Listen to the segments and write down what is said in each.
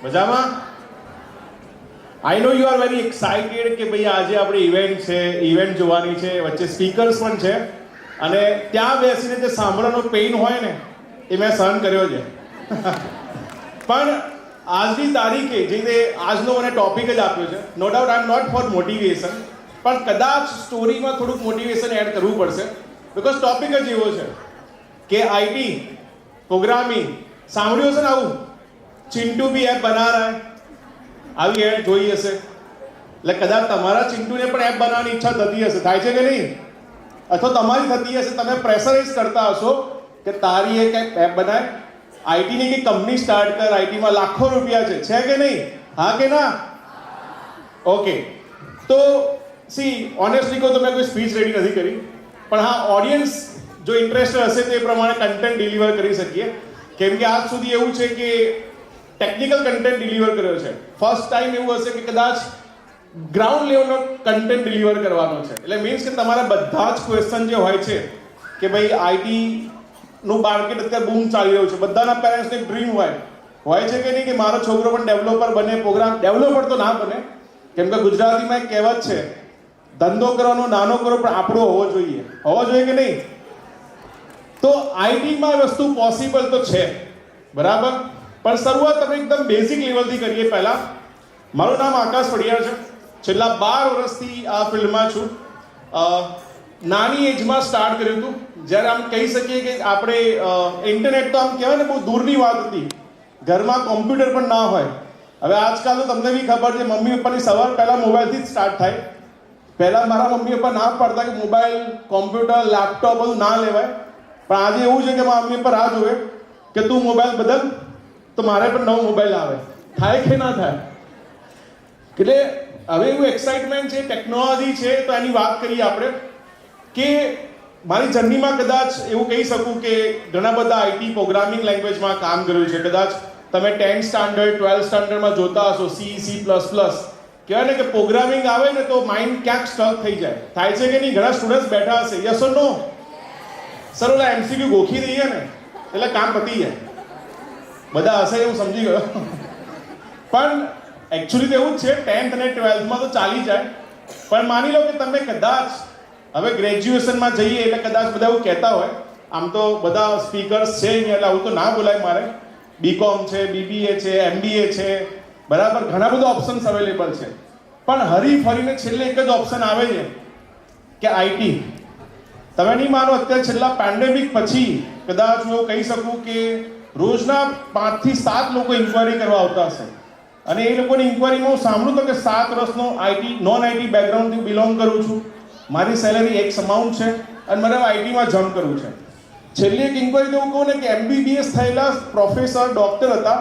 મજામાં? આઈ નો you are very excited કે ભાઈ આજે આપણે ઇવેન્ટ છે, ઇવેન્ટ જોવાની છે, વચ્ચે સ્પીકર્સ પણ છે અને ત્યાં બેસીને જે સાંભળવાનો પેઇન હોય ને એ મેં સહન કર્યો છે. પણ આજની તારીખે જે રીતે આજનો મને ટોપિક જ આપ્યો છે, no doubt I am not for motivation, પણ કદાચ સ્ટોરીમાં થોડુંક મોટિવેશન એડ કરવું પડશે બિકોઝ ટોપિક જ એવો છે કે આઈટી પ્રોગ્રામિંગ સાંભળ્યું હશે ને આવું, ચિંટુ બી એપ બના રહા હૈ, આવી એડ જોઈ હશે. એટલે કદાચ તમારા ચિંટુને પણ એપ બનાવવાની ઈચ્છા થતી હશે, થાય છે કે નહીં? અથવા તમારી થતી હશે, તમે પ્રેશરાઇઝ કરતા હશો કે તારી એક એપ બનાય, આઈટીની કે કંપની સ્ટાર્ટ કર, આઈટીમાં લાખો રૂપિયા છે કે નહીં? હા કે ના? ઓકે, તો સી ઓનેસ્ટલી કહું તો મેં કોઈ સ્પીચ રેડી નથી કરી, પણ હા ઓડિયન્સ જો ઇન્ટરેસ્ટેડ હશે તે પ્રમાણે કન્ટેન્ટ ડિલિવર કરી શકીએ. કેમ કે આજ સુધી એવું છે કે ટેકનિકલ કન્ટેન્ટ ડિલિવર કર્યો છે, ફર્સ્ટ ટાઈમ એવું હશે કે કદાચ ગ્રાઉન્ડ લેવલનો કન્ટેન્ટ ડિલિવર કરવાનો છે. એટલે મીન્સ કે તમારા બધા જ ક્વેશ્ચન જે હોય છે કે ભાઈ આઈટીનું માર્કેટ અત્યારે બૂમ ચાલી રહ્યું છે, બધાના પેરેન્ટ્સને એક ડ્રીમ હોય છે કે નહીં કે મારો છોકરો પણ ડેવલપર બને, પ્રોગ્રામ ડેવલપર તો ના બને, કેમ કે ગુજરાતીમાં એક કહેવત છે, ધંધો કરવાનો નાનો કરો પણ આપણો હોવો જોઈએ કે નહીં? તો આઈટીમાં વસ્તુ પોસિબલ તો છે, બરાબર, પણ શરૂઆત આપણે એકદમ બેઝિક લેવલથી કરીએ. પહેલા મારું નામ આકાશ પડિયાર છે, છેલ્લા 12 વર્ષથી આ ફિલ્ડમાં છું. નાની એજમાં સ્ટાર્ટ કર્યું હતું, જ્યારે આમ કહી શકીએ કે આપણે ઇન્ટરનેટ તો આમ કહેવાય ને બહુ દૂરની વાત હતી, ઘરમાં કોમ્પ્યુટર પણ ના હોય. હવે આજકાલ તો તમને બી ખબર છે, મમ્મી પપ્પાની સવાર પહેલાં મોબાઈલથી જ સ્ટાર્ટ થાય. પહેલાં મારા મમ્મી પપ્પા ના પાડતા કે મોબાઈલ, કોમ્પ્યુટર, લેપટોપ બધું ના લેવાય, પણ આજે એવું છે કે મારા મમ્મી પપ્પા રાહ જોવે કે તું મોબાઈલ બદલ તો મારે પણ નવો મોબાઈલ આવે. થાય કે ના થાય? એટલે હવે એવું એક્સાઇટમેન્ટ છે, ટેકનોલોજી છે, તો એની વાત કરીએ આપણે કે મારી જર્નીમાં કદાચ એવું કહી શકું કે ઘણા બધા આઈટી પ્રોગ્રામિંગ લેંગ્વેજમાં કામ કર્યું છે. કદાચ તમે 10th સ્ટાન્ડર્ડ 12th સ્ટાન્ડર્ડમાં જોતા હશો C++, કહેવાય ને કે પ્રોગ્રામિંગ આવે ને તો માઇન્ડ ક્યાંક સ્ટક થઈ જાય. થાય છે કે નહીં? ઘણા સ્ટુડન્ટ્સ બેઠા હશે, યસ ઓર નો? સર ઓલા MCQ ગોખી દઈએ ને એટલે કામ પતી જાય. બધા હશે એવું સમજી ગયો, પણ એકચ્યુઅલી તો એવું જ છે, 10th અને 12thમાં તો ચાલી જાય. પણ માની લો કે તમે કદાચ હવે ગ્રેજ્યુએશનમાં જઈએ એટલે કદાચ બધા એવું કહેતા હોય, આમ તો બધા સ્પીકર્સ છે અહીંયા એટલે આવું તો ના બોલાય મારે, BCom છે, BBA છે, MBA છે, બરાબર, ઘણા બધા ઓપ્શન્સ અવેલેબલ છે, પણ હરી ફરીને છેલ્લે એક જ ઓપ્શન આવે છે કે આઈટી. તમે નહીં માનો, અત્યારે છેલ્લા પેન્ડેમિક પછી કદાચ હું એવું કહી શકું કે રોજના 5 થી 7 લોકો ઇન્ક્વાયરી કરવા આવતા હશે, અને એ લોકોની ઇન્ક્વાયરીમાં હું સાંભળું તો કે 7 વર્ષનો આઈટી નોન આઈટી બેકગ્રાઉન્ડથી બિલોંગ કરું છું, મારી સેલેરી X અમાઉન્ટ છે અને મને આઈટીમાં જમ્પ કરવું છે. છેલ્લી એક ઇન્ક્વાયરી તો હું કહું ને કે MBBS થયેલા પ્રોફેસર, ડૉક્ટર હતા,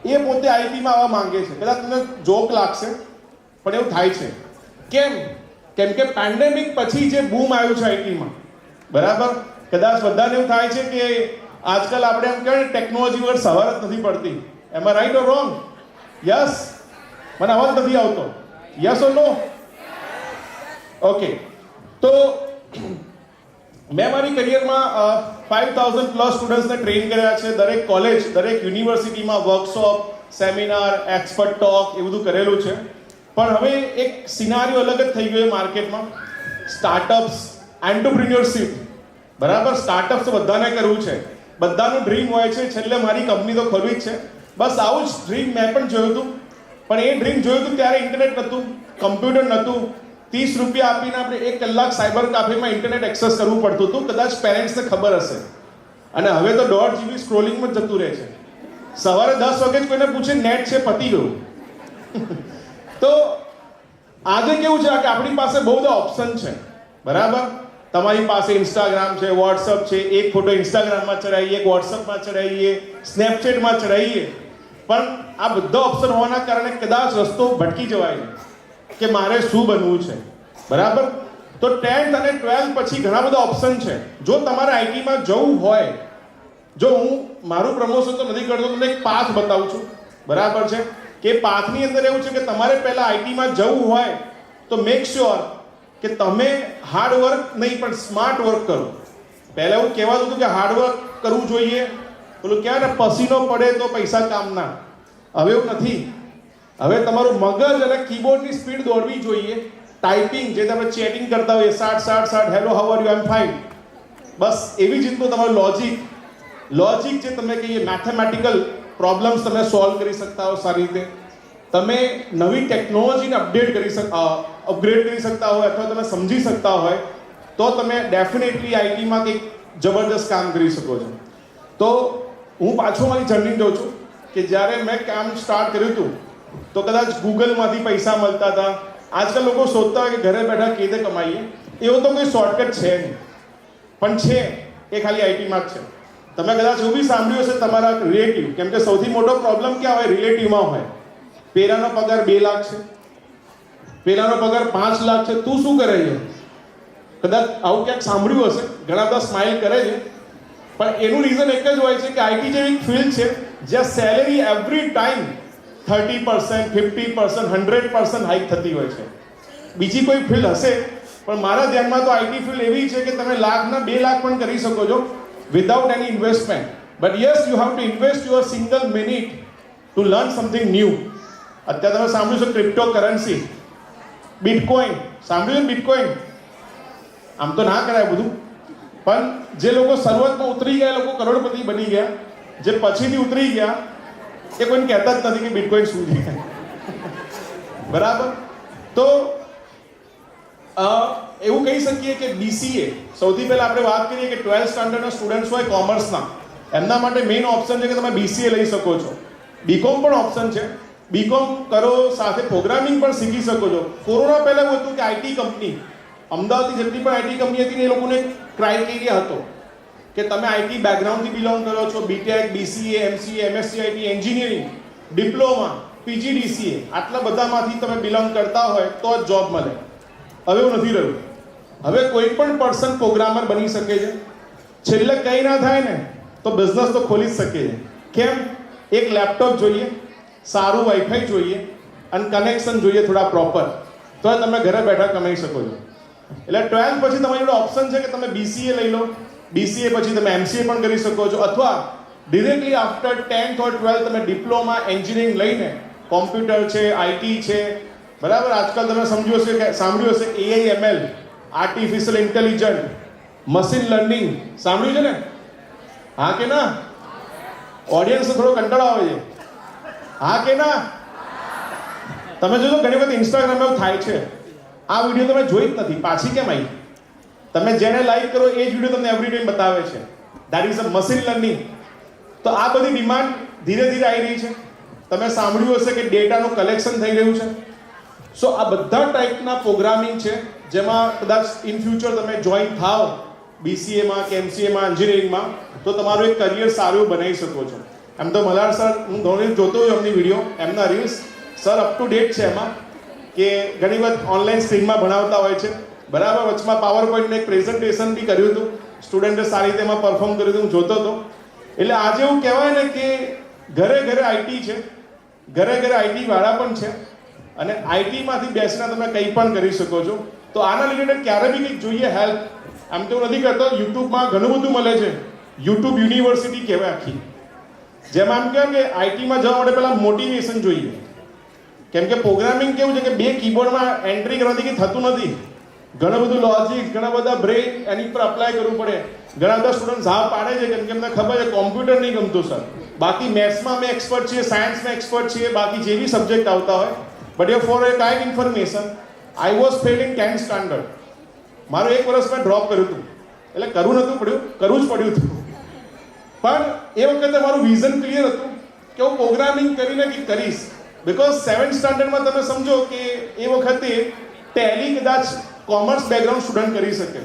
એ પોતે આઈટીમાં આવવા માંગે છે. કદાચ તમને જોક લાગશે પણ એવું થાય છે. કેમ કે પેન્ડેમિક પછી જે બૂમ આવ્યું છે આઈટીમાં, બરાબર, કદાચ બધાને એવું થાય છે કે આજકાલ આપણે એમ કહેવાય ને ટેકનોલોજી વગર સવાર જ નથી પડતી. Am I right or wrong? Yes? મને અવાજ નથી આવતો, યસ ઓર નો? ઓકે, તો મેં મારી કરિયરમાં 5000 પ્લસ સ્ટુડન્ટ્સને ટ્રેન કર્યા છે. દરેક કોલેજ, દરેક યુનિવર્સિટીમાં વર્કશોપ, સેમિનાર, એક્સપર્ટ ટોક એ બધું કરેલું છે. પણ હવે એક સિનારીઓ અલગ જ થઈ ગયો છે માર્કેટમાં. સ્ટાર્ટઅપ્સ, એન્ટરપ્રિન્યોરશિપ, બરાબર, સ્ટાર્ટઅપ્સ તો બધાને કરવું છે, બધાનું ડ્રીમ હોય છે છેલ્લે મારી કંપની તો ખોલવી જ છે. બસ આવું જ ડ્રીમ મેં પણ જોયું હતું, પણ એ ડ્રીમ જોયું હતું ત્યારે ઇન્ટરનેટ નહોતું, કમ્પ્યુટર નહોતું. 30 રૂપિયા આપીને આપણે 1 કલાક સાયબર કાફેમાં ઇન્ટરનેટ એક્સેસ કરવું પડતું હતું, કદાચ પેરેન્ટ્સને ખબર હશે. અને હવે તો 1.5 GB સ્ક્રોલિંગમાં જતું રહે છે. સવારે 10 વાગે જ કોઈને પૂછે નેટ છે, પતી ગયું. તો આજે કેવું છે કે આપણી પાસે બહુ બધા ઓપ્શન છે, બરાબર. તમારી પાસે ઇન્સ્ટાગ્રામ છે, વોટ્સઅપ છે, એક ફોટો ઇન્સ્ટાગ્રામમાં ચડાવીએ, એક વોટ્સઅપમાં ચડાવીએ, સ્નેપચેટમાં ચડાવીએ, પણ આ બધા ઓપ્શન હોવાના કારણે કદાચ રસ્તો ભટકી જવાય કે મારે શું બનવું છે, બરાબર. તો 10th અને 12th પછી ઘણા બધા ઓપ્શન છે. જો તમારે આઈટીમાં જવું હોય, જો હું મારું પ્રમોશન તો નથી કરતો, તમને એક પાથ બતાવું છું, બરાબર છે, કે પાથની અંદર એવું છે કે તમારે પહેલા આઈટીમાં જવું હોય તો મેક શ્યોર કે તમે હાર્ડ વર્ક નહીં પણ સ્માર્ટ વર્ક કરો. પહેલા એવું કહેવાતું હતું કે હાર્ડ વર્ક કરવું જોઈએ, પેલું કહેવાય ને પસીનો પડે તો પૈસા કામના, હવે એવું નથી. હવે તમારું મગજ અને કીબોર્ડની સ્પીડ દોડવી જોઈએ. ટાઈપિંગ જે તમે ચેટિંગ કરતા હોઈએ 60 hello how are you I am fine, બસ એવી જ રીતનું તમારું લોજિક જે તમે કહીએ મેથેમેટિકલ પ્રોબ્લેમ્સ તમે સોલ્વ કરી શકતા હો સારી રીતે. તમે નવી ટેકનોલોજીને અપગ્રેડ કરી શકતા હોય અથવા તમે સમજી શકતા હોય તો તમે ડેફિનેટલી આઈટીમાં કંઈક જબરદસ્ત કામ કરી શકો છો. તો હું પાછો મારી જર્ની જોઉં છું કે જ્યારે મેં કામ સ્ટાર્ટ કર્યું હતું તો કદાચ ગૂગલમાંથી પૈસા મળતા હતા. આજકાલ લોકો શોધતા હોય કે ઘરે બેઠા કેવી રીતે કમાઈએ, એવો તો કોઈ શોર્ટકટ છે નહીં, પણ છે એ ખાલી આઈટીમાં જ છે. તમે કદાચ એવું બી સાંભળ્યું હશે તમારા રિલેટિવ, કેમ કે સૌથી મોટો પ્રોબ્લેમ ક્યાં હોય? રિલેટિવમાં હોય. પેલાનો પગાર 2 લાખ છે, પેલાનો પગાર 5 લાખ છે, તું શું કરે છે? કદાચ આવું ક્યાંક સાંભળ્યું હશે. ઘણા બધા સ્માઇલ કરે છે, પણ એનું રીઝન એક જ હોય છે કે આઈટી જેવી ફિલ્ડ છે જ્યાં સેલેરી એવરી ટાઈમ 30%, 50%, 100% હાઈક થતી હોય છે. બીજી કોઈ ફિલ્ડ હશે, પણ મારા ધ્યાનમાં તો આઈટી ફિલ્ડ એવી છે કે તમે લાખના 2 લાખ પણ કરી શકો છો without any investment. But yes, you have to invest your single minute to learn something new. અત્યારે તમે સાંભળ્યું છે ક્રિપ્ટો કરન્સી, બિટકોઇન. સાંભળ્યું છે બિટકોઇન? આમ તો ના કરાય બધું, પણ જે લોકો શરૂઆતમાં ઉતરી ગયા એ લોકો કરોડપતિ બની ગયા. જે પછીથી ઉતરી ગયા એ કોઈને કહેતા જ નથી કે બિટકોઇન શું છે. બરાબર? તો એવું કહી શકીએ કે બીસીએ, સૌથી પહેલા આપણે વાત કરીએ કે 12th સ્ટાન્ડર્ડના સ્ટુડન્ટ્સ હોય કોમર્સના, એમના માટે મેઇન ઓપ્શન છે કે તમે બીસીએ લઈ શકો છો. બીકોમ પણ ઓપ્શન છે. બીકોમ કરો સાથે પ્રોગ્રામિંગ પણ શીખી શકો છો. કોરોના પહેલા એવું હતું કે આઈટી કંપની, અમદાવાદની જેટલી પણ આઈટી કંપની હતી ને એ લોકોને ક્રાઇટેરિયા હતો કે તમે આઈટી બેકગ્રાઉન્ડથી બિલોંગ કરો છો, BTech, BCA, MCA, MSc IT, engineering, diploma, PGDCA, આટલા બધામાંથી તમે બિલોંગ કરતા હોય તો જ જોબ મળે. હવે એવું નથી રહ્યું. હવે કોઈ પણ પર્સન પ્રોગ્રામર બની શકે છે. છેલ્લે કંઈ ના થાય ને તો બિઝનેસ તો ખોલી જ શકે છે. કેમ? એક લેપટોપ જોઈએ, સારું વાઈફાઈ જોઈએ અને કનેક્શન જોઈએ થોડા પ્રોપર, તો તમે ઘરે બેઠા કમાઈ શકો છો. એટલે 12th પછી તમારી જોડે ઓપ્શન છે કે તમે બીસીએ લઈ લો. બીસીએ પછી તમે એમસીએ પણ કરી શકો છો, અથવા ડિરેક્ટલી આફ્ટર 10th ઓર 12th તમે ડિપ્લોમા એન્જિનિયરિંગ લઈને કોમ્પ્યુટર છે, આઈટી છે, બરાબર, આજકાલ તમે સાંભળ્યું હશે AI ML, artificial intelligent, machine learning, સાંભળ્યું છે ને? હા કે ના? ઓડિયન્સને થોડો કંટાળો આવે છે. હા કે ના? તમે જોજો ઘણી વખત ઇન્સ્ટાગ્રામ એવું થાય છે, આ વિડીયો તમે જોઈ જ નથી, પાછી કેમ આવી? તમે જેને લાઈક કરો એ જ વિડીયો તમને એવરી ટાઈમ બતાવે છે. That is a machine learning. તો આ બધી ડિમાન્ડ ધીરે ધીરે આવી રહી છે. તમે સાંભળ્યું હશે કે ડેટાનું કલેક્શન થઈ રહ્યું છે. સો આ બધા ટાઈપના પ્રોગ્રામિંગ છે જેમાં કદાચ ઇન ફ્યુચર તમે જોઈન થાવ બીસીએમાં કે એમસીએમાં, એન્જિનિયરિંગમાં, તો તમારું એક કરિયર સારું બનાવી શકો છો. એમ તો મલ્હાર સર, હું ઘણી જોતો હોઉં એમની વિડીયો, એમના reels, sir up to date છે એમાં, કે ઘણી વખત ઓનલાઈન સ્ટ્રીમમાં ભણાવતા હોય છે. બરાબર, વચમાં પાવર પોઈન્ટનું એક પ્રેઝન્ટેશન બી કર્યું હતું, સ્ટુડન્ટે સારી રીતે એમાં પરફોર્મ કર્યું હતું, હું જોતો હતો. એટલે આજે એવું કહેવાય ને કે ઘરે ઘરે આઈટી છે, ઘરે ઘરે આઈટી વાળા પણ છે, અને આઈટીમાંથી બેસીને તમે કંઈ પણ કરી શકો છો. તો આના રિલેટેડ ક્યારે બી કંઈક જોઈએ હેલ્પ, આમ તો નથી કરતો. યુટ્યુબમાં ઘણું બધું મળે છે. યુટ્યુબ યુનિવર્સિટી કહેવાય આખી, જેમાં આમ કહેવાય કે આઈટીમાં જવા માટે પહેલાં મોટિવેશન જોઈએ. કેમ કે પ્રોગ્રામિંગ કેવું છે કે 2 કીબોર્ડમાં એન્ટ્રી કરવાથી કંઈ થતું નથી. ઘણું બધું લોજિક, ઘણા બધા બ્રેન એની પર અપ્લાય કરવું પડે. ઘણા બધા સ્ટુડન્ટ હા પાડે છે કેમ કે એમને ખબર છે કોમ્પ્યુટર નહીં ગમતું સર, બાકી મેથ્સમાં અમે એક્સપર્ટ છીએ, સાયન્સમાં એક્સપર્ટ છીએ, બાકી જે બી સબ્જેક્ટ આવતા હોય. But a for a kind information, I was fail in 10th standard. મારું 1 વર્ષ મેં ડ્રોપ કર્યું હતું, એટલે કરવું નહોતું પડ્યું, કરવું જ પડ્યું હતું. પણ એ વખતે મારું વિઝન ક્લિયર હતું કે હું પ્રોગ્રામિંગ કરીને કંઈક કરીશ. બિકોઝ 7th સ્ટાન્ડર્ડમાં તમે સમજો કે એ વખતે ટેલી કદાચ કોમર્સ બેકગ્રાઉન્ડ સ્ટુડન્ટ કરી શકે.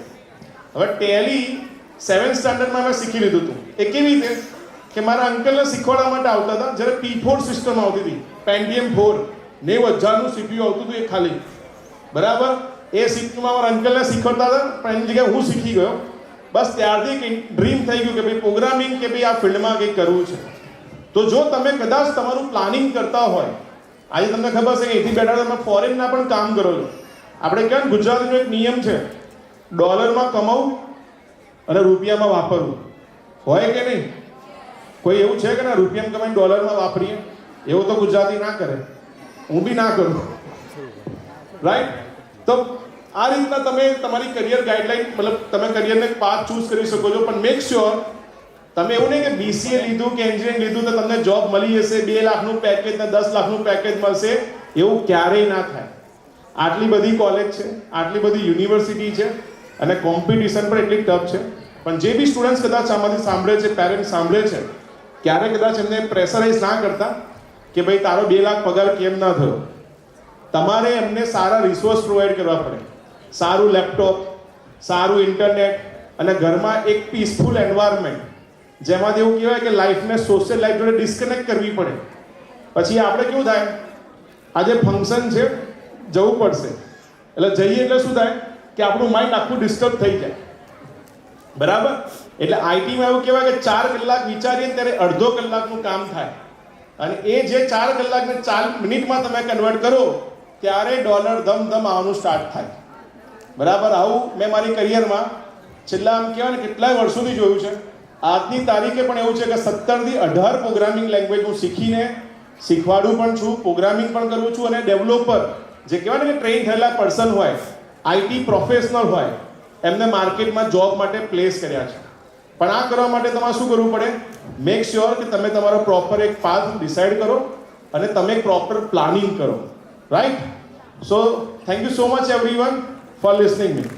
હવે ટેલી 7th સ્ટાન્ડર્ડમાં મેં શીખી લીધું હતું. એ કેવી રીતે કે મારા અંકલને શીખવાડવા માટે આવતા હતા. જ્યારે P4 સિસ્ટમ આવતી હતી, Pentium 4, 90,000નું CPU આવતું હતું એ ખાલી, બરાબર. એ સિસ્ટમમાં મારા અંકલને શીખવાડતા હતા, પણ એની જગ્યાએ હું શીખી ગયો. બસ ત્યારથી કંઈક ડ્રીમ થઈ ગયું કે ભાઈ પ્રોગ્રામિંગ કે ભાઈ આ ફિલ્ડમાં કંઈક કરવું છે. તો જો તમે કદાચ તમારું પ્લાનિંગ કરતા હોય, આજે તમને ખબર છે કે અહીંથી બેઠા તમે ફોરેનના પણ કામ કરો છો. આપણે કેમ ગુજરાતનો એક નિયમ છે, ડોલરમાં કમાવું અને રૂપિયામાં વાપરવું, હોય કે નહીં? કોઈ એવું છે કે ના રૂપિયામાં કમાઈને ડોલરમાં વાપરીએ? એવું તો ગુજરાતી ના કરે, હું બી ના કરું, રાઈટ? તો આ રીતના તમે તમારી કરિયર ગાઈડલાઈન, મતલબ તમે કરિયરને પાથ ચૂઝ કરી શકો છો, પણ મેક શ્યોર તમે એવું નહીં કે BCA લીધું કે એન્જિનિયરિંગ લીધું તો તમને જોબ મળી જશે, 2 લાખનું પેકેજ ને 10 લાખનું પેકેજ મળશે, એવું ક્યારેય ના થાય. આટલી બધી કોલેજ છે, આટલી બધી યુનિવર્સિટી છે અને કોમ્પિટિશન પણ એટલી ટફ છે. પણ જે બી સ્ટુડન્ટ્સ કદાચ આમાંથી સાંભળે છે, પેરેન્ટ્સ સાંભળે છે, ક્યારે કદાચ એમને પ્રેશરાઇઝ ના કરતા કે ભાઈ તારો 2 લાખ પગાર કેમ ના થયો. તમારે એમને સારા રિસોર્સ પ્રોવાઈડ કરવા પડે, સારું લેપટોપ, સારું ઇન્ટરનેટ અને ઘરમાં એક પીસફુલ એન્વાયરમેન્ટ, જેમાંથી એવું કહેવાય કે લાઈફને સોશિયલ લાઈફ જોડે ડિસ્કનેક્ટ કરવી પડે. પછી આપણે કેવું થાય, આજે ફંક્શન છે જવું પડશે, એટલે જઈએ એટલે શું થાય કે આપણું માઇન્ડ આખું ડિસ્ટર્બ થઈ જાય, બરાબર? એટલે આઈટીમાં એવું કહેવાય કે 4 કલાક વિચારીએ ત્યારે અડધો કલાકનું કામ થાય, અને એ જે 4 કલાકને 4 મિનિટમાં તમે કન્વર્ટ કરો ત્યારે ડોલર ધમ આવવાનું સ્ટાર્ટ થાય, બરાબર? આવું મેં મારી કરિયરમાં છેલ્લા આમ કહેવાય ને કેટલાય વર્ષોથી જોયું છે. આજની તારીખે પણ એવું છે કે 17 થી 18 પ્રોગ્રામિંગ લેંગ્વેજ હું શીખવાડું પણ છું, પ્રોગ્રામિંગ પણ કરું છું, અને ડેવલપર જે કહેવાય ને કે ટ્રેન થયેલા પર્સન હોય, આઈટી પ્રોફેશનલ હોય, એમને માર્કેટમાં જોબ માટે પ્લેસ કર્યા છે. પણ આ કરવા માટે તમારે શું કરવું પડે? મેક શ્યોર કે તમે તમારો પ્રોપર એક પાથ ડિસાઈડ કરો અને તમે પ્રોપર પ્લાનિંગ કરો, right? So thank you so much everyone four listening me.